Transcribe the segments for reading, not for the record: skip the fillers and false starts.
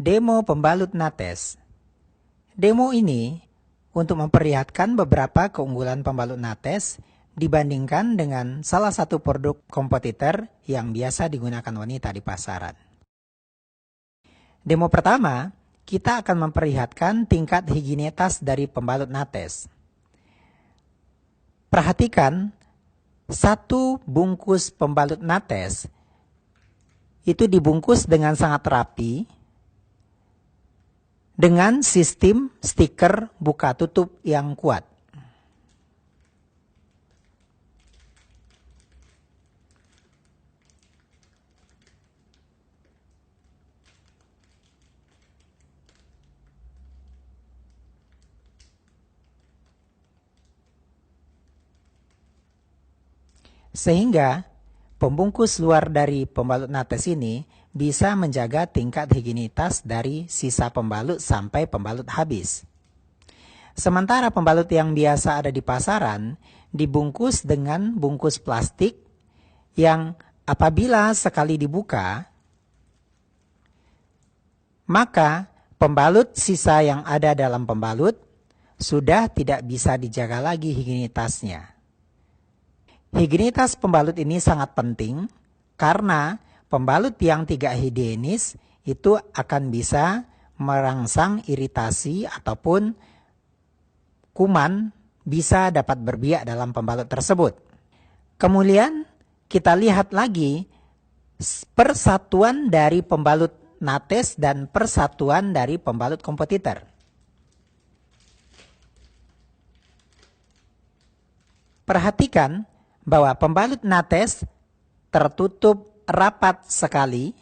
Demo pembalut nates. Demo ini untuk memperlihatkan beberapa keunggulan pembalut nates dibandingkan dengan salah satu produk kompetitor yang biasa digunakan wanita di pasaran. Demo pertama, kita akan memperlihatkan tingkat higienitas dari pembalut nates. Perhatikan, satu bungkus pembalut nates itu dibungkus dengan sangat rapi dengan sistem stiker buka tutup yang kuat. Sehingga pembungkus luar dari pembalut nates ini bisa menjaga tingkat higienitas dari sisa pembalut sampai pembalut habis. Sementara pembalut yang biasa ada di pasaran dibungkus dengan bungkus plastik yang apabila sekali dibuka, maka pembalut sisa yang ada dalam pembalut sudah tidak bisa dijaga lagi higienitasnya. Higienitas pembalut ini sangat penting karena pembalut yang tidak higienis itu akan bisa merangsang iritasi ataupun kuman bisa dapat berbiak dalam pembalut tersebut. Kemudian kita lihat lagi persatuan dari pembalut nates dan persatuan dari pembalut kompetitor. Perhatikan bahwa pembalut nates tertutup rapat sekali,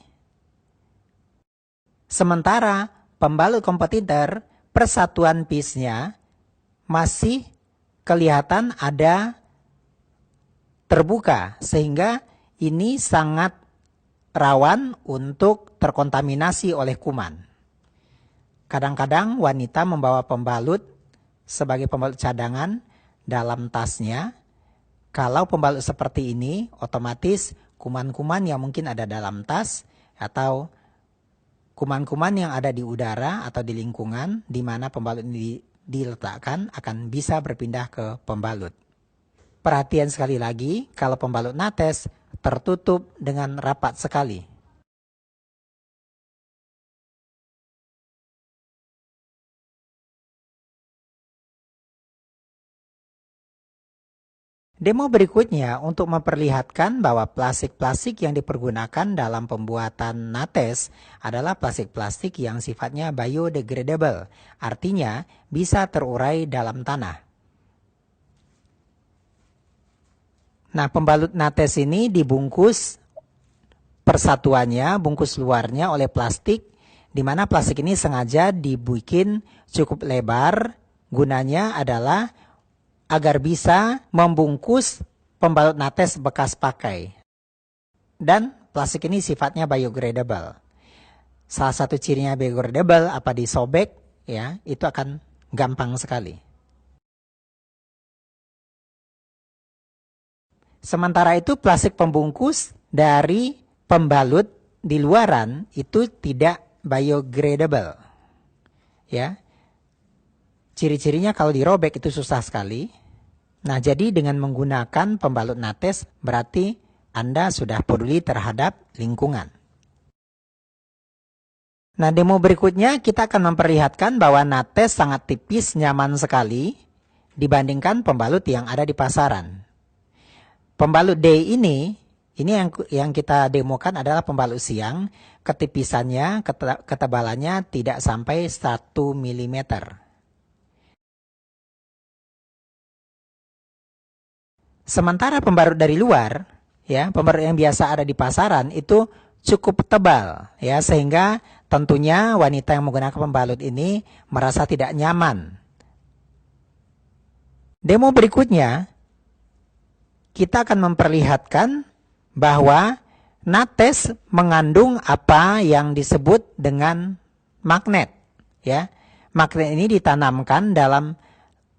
sementara pembalut kompetitor persatuan piece-nya masih kelihatan ada terbuka, sehingga ini sangat rawan untuk terkontaminasi oleh kuman. Kadang-kadang wanita membawa pembalut sebagai pembalut cadangan dalam tasnya. Kalau pembalut seperti ini, otomatis kuman-kuman yang mungkin ada dalam tas atau kuman-kuman yang ada di udara atau di lingkungan di mana pembalut ini diletakkan akan bisa berpindah ke pembalut. Perhatian sekali lagi, kalau pembalut nates tertutup dengan rapat sekali. Demo berikutnya untuk memperlihatkan bahwa plastik-plastik yang dipergunakan dalam pembuatan nates adalah plastik-plastik yang sifatnya biodegradable, artinya bisa terurai dalam tanah. Nah, pembalut nates ini dibungkus persatuannya, bungkus luarnya oleh plastik, di mana plastik ini sengaja dibikin cukup lebar, gunanya adalah agar bisa membungkus pembalut nates bekas pakai. Dan plastik ini sifatnya biodegradable. Salah satu cirinya biodegradable apa disobek, ya, itu akan gampang sekali. Sementara itu plastik pembungkus dari pembalut di luaran itu tidak biodegradable. Ya. Ciri-cirinya kalau dirobek itu susah sekali. Nah, jadi dengan menggunakan pembalut nates berarti Anda sudah peduli terhadap lingkungan. Nah, demo berikutnya kita akan memperlihatkan bahwa nates sangat tipis, nyaman sekali dibandingkan pembalut yang ada di pasaran. Pembalut D ini yang kita demokan adalah pembalut siang, ketipisannya, ketebalannya tidak sampai 1 mm. Sementara pembalut dari luar, ya, pembalut yang biasa ada di pasaran itu cukup tebal, ya, sehingga tentunya wanita yang menggunakan pembalut ini merasa tidak nyaman. Demo berikutnya, kita akan memperlihatkan bahwa nates mengandung apa yang disebut dengan magnet, ya. Magnet ini ditanamkan dalam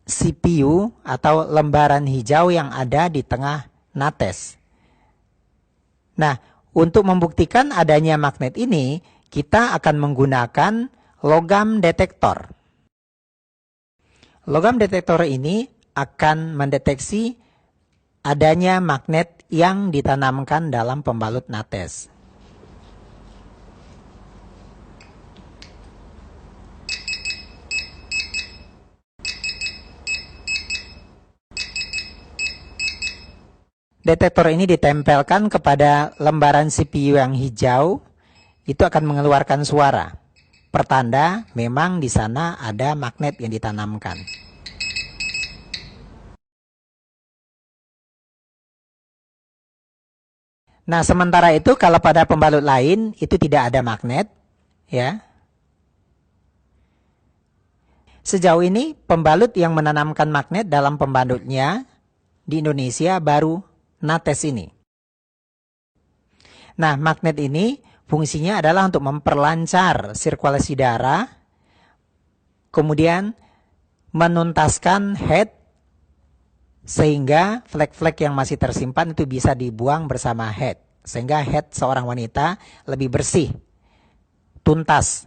CPU atau lembaran hijau yang ada di tengah nates. Nah, untuk membuktikan adanya magnet ini, kita akan menggunakan logam detektor. Logam detektor ini akan mendeteksi adanya magnet yang ditanamkan dalam pembalut nates. Detektor ini ditempelkan kepada lembaran CPU yang hijau, itu akan mengeluarkan suara. Pertanda memang di sana ada magnet yang ditanamkan. Nah, sementara itu kalau pada pembalut lain itu tidak ada magnet, ya. Sejauh ini pembalut yang menanamkan magnet dalam pembalutnya di Indonesia baru nates ini. Nah, magnet ini fungsinya adalah untuk memperlancar sirkulasi darah, kemudian menuntaskan head, sehingga flek-flek yang masih tersimpan itu bisa dibuang bersama head. Sehingga head seorang wanita lebih bersih, tuntas.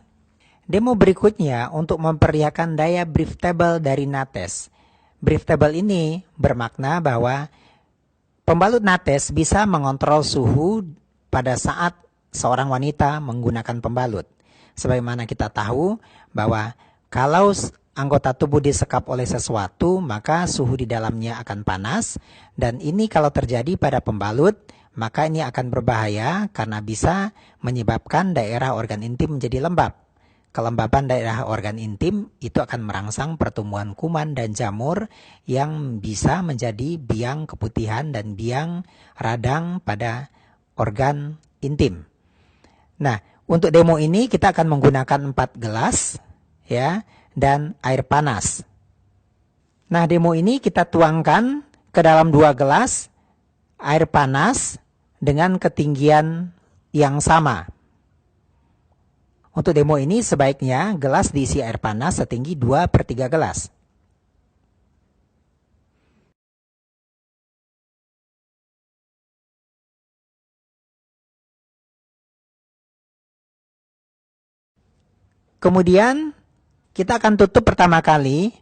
Demo berikutnya untuk memperlihatkan daya breathable dari nates. Breathable ini bermakna bahwa pembalut nates bisa mengontrol suhu pada saat seorang wanita menggunakan pembalut. Sebagaimana kita tahu bahwa kalau anggota tubuh disekap oleh sesuatu, maka suhu di dalamnya akan panas. Dan ini kalau terjadi pada pembalut, maka ini akan berbahaya karena bisa menyebabkan daerah organ intim menjadi lembab. Kelembaban daerah organ intim itu akan merangsang pertumbuhan kuman dan jamur yang bisa menjadi biang keputihan dan biang radang pada organ intim. Nah, untuk demo ini kita akan menggunakan 4 gelas, ya, dan air panas. Nah, demo ini kita tuangkan ke dalam 2 gelas air panas dengan ketinggian yang sama. Untuk demo ini sebaiknya gelas diisi air panas setinggi 2/3 gelas. Kemudian kita akan tutup pertama kali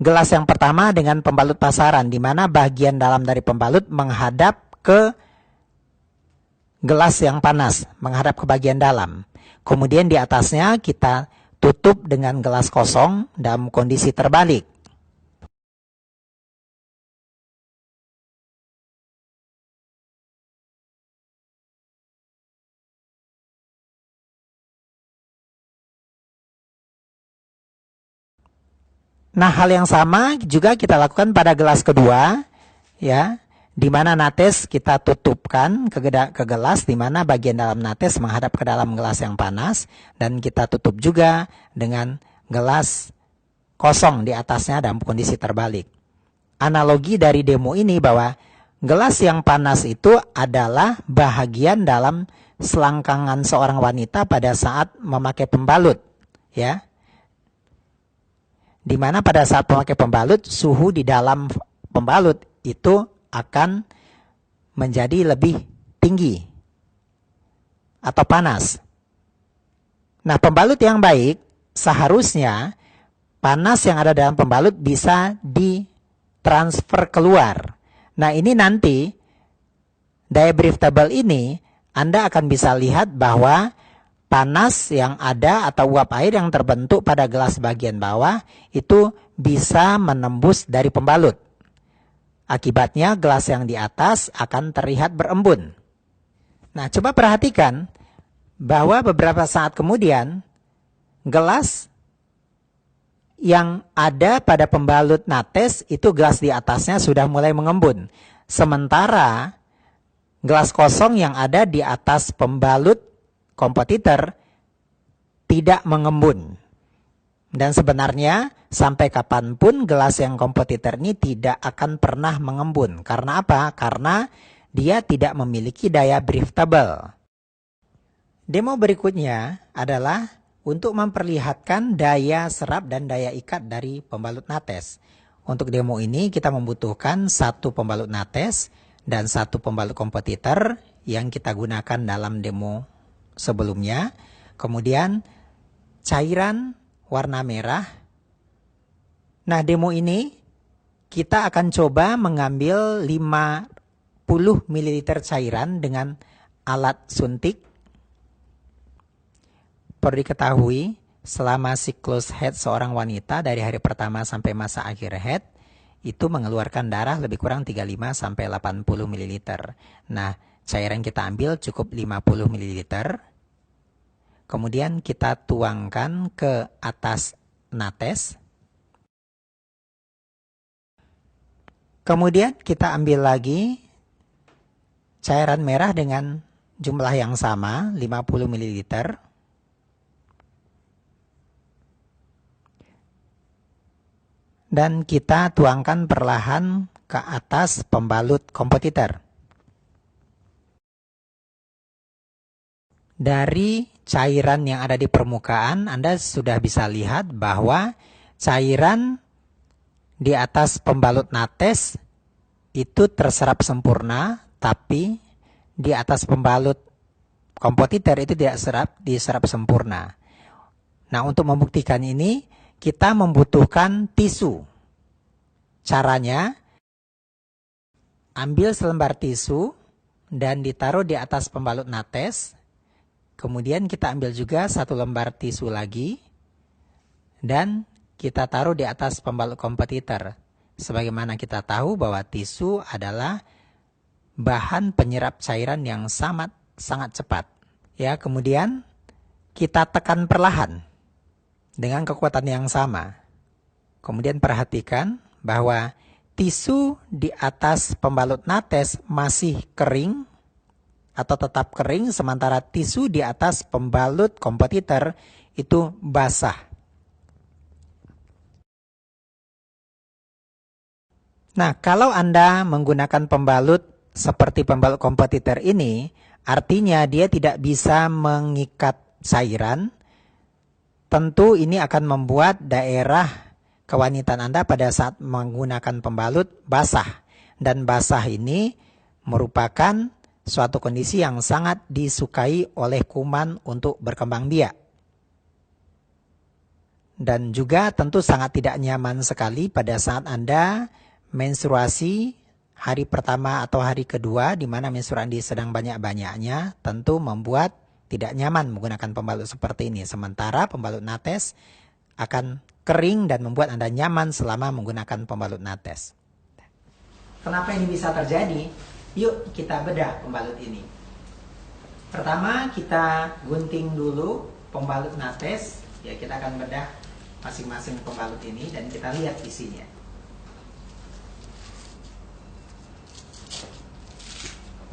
gelas yang pertama dengan pembalut pasaran, di mana bagian dalam dari pembalut menghadap ke gelas yang panas, menghadap ke bagian dalam. Kemudian di atasnya kita tutup dengan gelas kosong dalam kondisi terbalik. Nah, hal yang sama juga kita lakukan pada gelas kedua, ya, di mana nates kita tutupkan ke gelas, di mana bagian dalam nates menghadap ke dalam gelas yang panas, dan kita tutup juga dengan gelas kosong di atasnya dalam kondisi terbalik. Analogi dari demo ini bahwa gelas yang panas itu adalah bahagian dalam selangkangan seorang wanita pada saat memakai pembalut, ya. Di mana pada saat memakai pembalut, suhu di dalam pembalut itu akan menjadi lebih tinggi atau panas. Nah, pembalut yang baik seharusnya panas yang ada dalam pembalut bisa ditransfer keluar. Nah, ini nanti daya breathable ini Anda akan bisa lihat bahwa panas yang ada atau uap air yang terbentuk pada gelas bagian bawah itu bisa menembus dari pembalut. Akibatnya gelas yang di atas akan terlihat berembun. Nah, coba perhatikan bahwa beberapa saat kemudian gelas yang ada pada pembalut nates itu gelas di atasnya sudah mulai mengembun. Sementara gelas kosong yang ada di atas pembalut kompetitor tidak mengembun. Dan sebenarnya sampai kapanpun gelas yang kompetitor ini tidak akan pernah mengembun. Karena apa? Karena dia tidak memiliki daya breathable. Demo berikutnya adalah untuk memperlihatkan daya serap dan daya ikat dari pembalut nates. Untuk demo ini kita membutuhkan 1 pembalut nates dan 1 pembalut kompetitor yang kita gunakan dalam demo sebelumnya. Kemudian cairan warna merah. Nah, demo ini kita akan coba mengambil 50 ml cairan dengan alat suntik. Perlu diketahui, selama siklus haid seorang wanita dari hari pertama sampai masa akhir haid, itu mengeluarkan darah lebih kurang 35 sampai 80 ml. Nah, cairan kita ambil cukup 50 ml. Kemudian kita tuangkan ke atas nates. Kemudian kita ambil lagi cairan merah dengan jumlah yang sama, 50 ml. Dan kita tuangkan perlahan ke atas pembalut kompetitor. Dari cairan yang ada di permukaan, Anda sudah bisa lihat bahwa cairan di atas pembalut nates itu terserap sempurna, tapi di atas pembalut kompetitor itu tidak diserap sempurna. Nah, untuk membuktikan ini, kita membutuhkan tisu. Caranya, ambil selembar tisu dan ditaruh di atas pembalut nates. Kemudian kita ambil juga satu lembar tisu lagi dan kita taruh di atas pembalut kompetitor. Sebagaimana kita tahu bahwa tisu adalah bahan penyerap cairan yang sangat cepat. Ya, kemudian kita tekan perlahan dengan kekuatan yang sama. Kemudian perhatikan bahwa tisu di atas pembalut nates masih kering atau tetap kering, sementara tisu di atas pembalut kompetitor itu basah. Nah, kalau Anda menggunakan pembalut seperti pembalut kompetitor ini, artinya dia tidak bisa mengikat cairan. Tentu ini akan membuat daerah kewanitaan Anda pada saat menggunakan pembalut basah. Dan basah ini merupakan suatu kondisi yang sangat disukai oleh kuman untuk berkembang biak. Dan juga tentu sangat tidak nyaman sekali pada saat Anda menstruasi hari pertama atau hari kedua, di mana menstruasi sedang banyak-banyaknya, tentu membuat tidak nyaman menggunakan pembalut seperti ini. Sementara pembalut nates akan kering dan membuat Anda nyaman selama menggunakan pembalut nates. Kenapa ini bisa terjadi? Yuk kita bedah pembalut ini. Pertama kita gunting dulu pembalut nates. Ya, kita akan bedah masing-masing pembalut ini dan kita lihat isinya.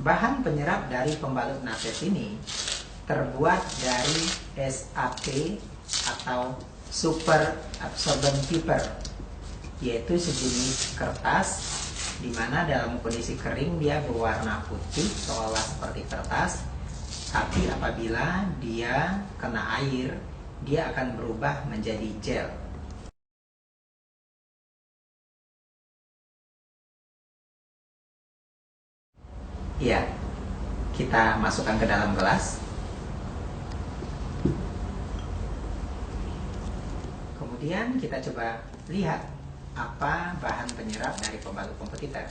Bahan penyerap dari pembalut nates ini terbuat dari SAP atau Super Absorbent Paper, yaitu sejenis kertas di mana dalam kondisi kering dia berwarna putih seolah seperti kertas, tapi apabila dia kena air dia akan berubah menjadi gel. Ya, kita masukkan ke dalam gelas. Kemudian kita coba lihat apa bahan penyerap dari pembalut kompetitor.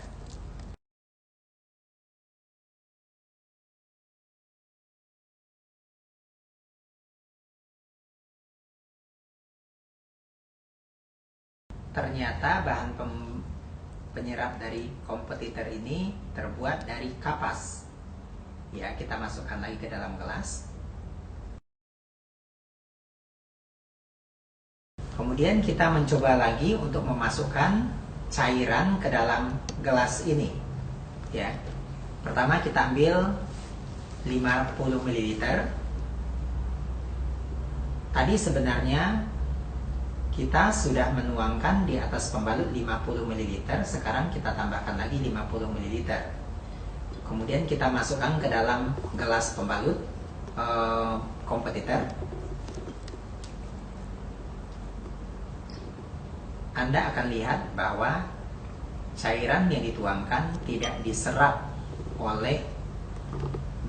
Ternyata bahan penyerap dari kompetitor ini terbuat dari kapas. Ya, kita masukkan lagi ke dalam gelas. Kemudian kita mencoba lagi untuk memasukkan cairan ke dalam gelas ini. Ya. Pertama kita ambil 50 ml. Tadi sebenarnya kita sudah menuangkan di atas pembalut 50 ml. Sekarang kita tambahkan lagi 50 ml. Kemudian kita masukkan ke dalam gelas pembalut kompetitor. Anda akan lihat bahwa cairan yang dituangkan tidak diserap oleh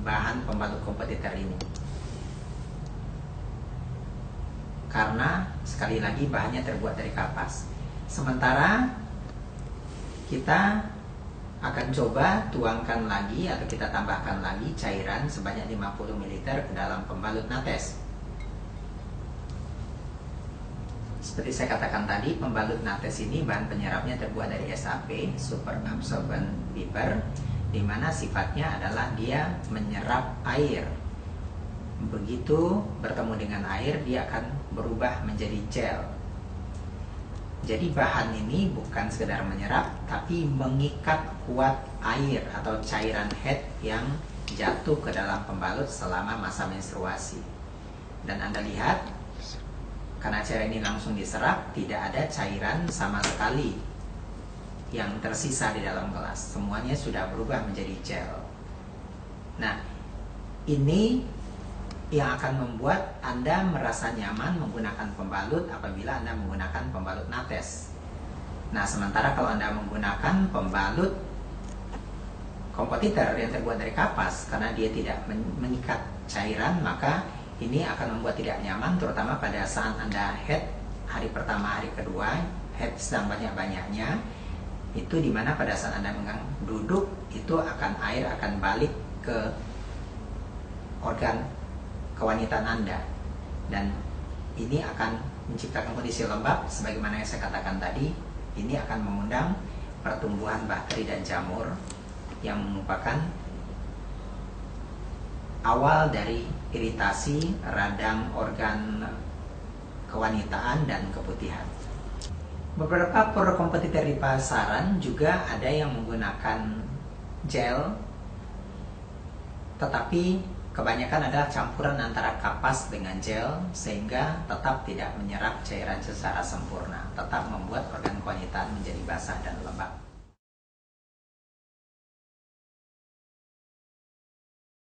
bahan pembalut kompetitor ini. karena sekali lagi bahannya terbuat dari kapas. Sementara kita akan coba tuangkan lagi atau kita tambahkan lagi cairan sebanyak 50 ml ke dalam pembalut nates. Seperti saya katakan tadi, pembalut nates ini bahan penyerapnya terbuat dari SAP, super absorbent fiber, di mana sifatnya adalah dia menyerap air. Begitu bertemu dengan air, dia akan berubah menjadi gel. Jadi bahan ini bukan sekedar menyerap, tapi mengikat kuat air atau cairan head yang jatuh ke dalam pembalut selama masa menstruasi. Dan Anda lihat, karena cairan ini langsung diserap, tidak ada cairan sama sekali yang tersisa di dalam gelas. Semuanya sudah berubah menjadi gel. Nah, ini yang akan membuat Anda merasa nyaman menggunakan pembalut apabila Anda menggunakan pembalut nates. Nah, sementara kalau Anda menggunakan pembalut kompetitor yang terbuat dari kapas, karena dia tidak mengikat cairan, maka ini akan membuat tidak nyaman, terutama pada saat Anda head hari pertama, hari kedua, head sedang banyak-banyaknya, itu dimana pada saat Anda duduk, itu air akan balik ke organ kewanitaan Anda, dan ini akan menciptakan kondisi lembab. Sebagaimana yang saya katakan tadi, ini akan mengundang pertumbuhan bakteri dan jamur yang merupakan awal dari iritasi radang organ kewanitaan dan keputihan. Beberapa produk kompetitor di pasaran juga ada yang menggunakan gel, tetapi kebanyakan adalah campuran antara kapas dengan gel, sehingga tetap tidak menyerap cairan secara sempurna, tetap membuat organ kewanitaan menjadi basah dan lembab.